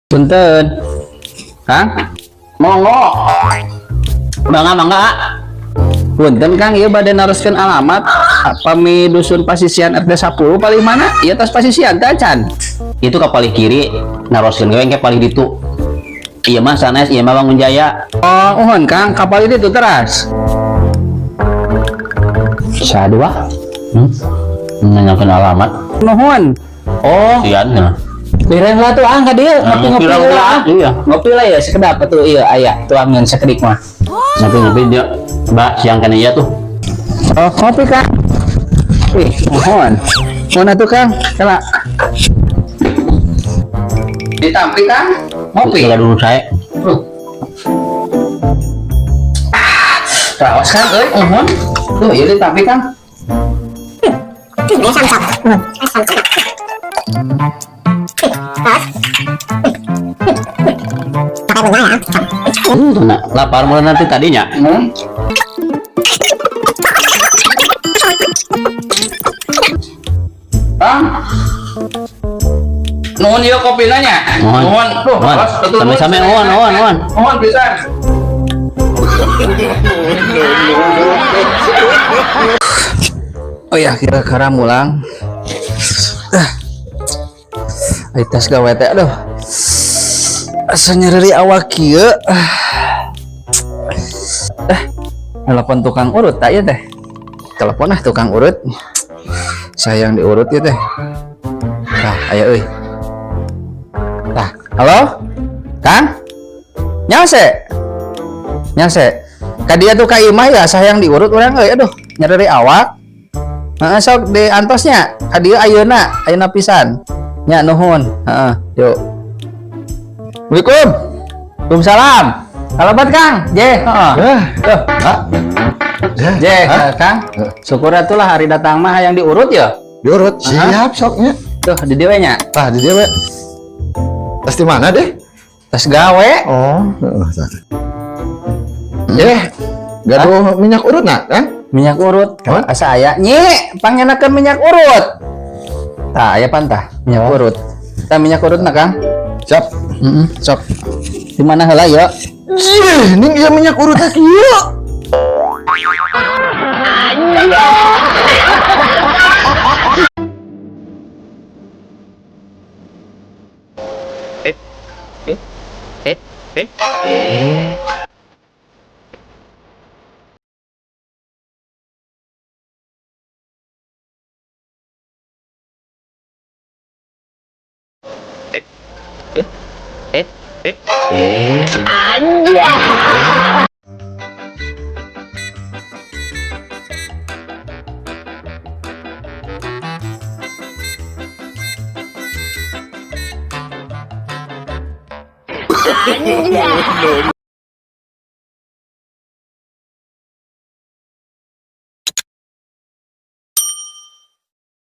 Punten, Kang, monggo, mangga. Punten Kang, iya badan naroskeun alamat pami dusun Pasisian RT 10 paling mana? Iya tas Pasisian teh can. Itu ka paling kiri naroskeun we engke paling ditu. Iya mah sanes, iya mah Bangun Jaya. Oh, uhun Kang, kapal itu teras. Sadua. Nanyakeun alamat. Nuhun. Oh, sian nah. Piring lah tuh angka dia, ngopi lah. Iya. Ngopi lah ya, sekedap tuh iya aya, tuh angin sekedik mah. Ngopi dia. Mbak, siang kan iya tuh. Oh, ngopi Kang. Ih, mohon. Mana tuh Kang? Kala. Ditampi Kang? Ngopi. Kala dulu saya. Rawas Kang, mohon. Tuh, iya ditampi Kang. Nah, lapar mulai nanti tadinya. Kang. Nuhun ieu kopi nanya. Nuhun. Tuh, Sampai nuhun. Nuhun pisan. Oh ya, kira-kira mulang. Tas gawe teh aduh. Asa nyeri awak kieu. Telepon tukang urut tak ya teh. Telepon tukang urut. Sayang diurut ya teh. Tah, ayo euy. Tah, halo? Kang? Nyase. Ka dia tuh ka imah ya sayang diurut urang euy aduh, nyeri awak. Heeh, sok diantosnya. Ka dieu ayeuna pisan. Nya nuhun. Heeh, yuk. Assalamualaikum. Waalaikumsalam. Salamat Kang. Jeh, heeh. Tuh, Jeh, Kang. Syukur atulah hari datang mah yang diurut ya. Diurut, siap soknya. Tuh, di dieu nya. Tah di dia we. Tas di mana deh? Tas gawe. Oh, gaduh minyak urut nak, kan? Minyak urut. Hah? Asa aya nyi, pangenakeun minyak urut. Tah, aya pantah minyak urut. Tah minyak urut na Kang. Siap. Sok. Di mana heula ya? Ini dia minyak urut kieu.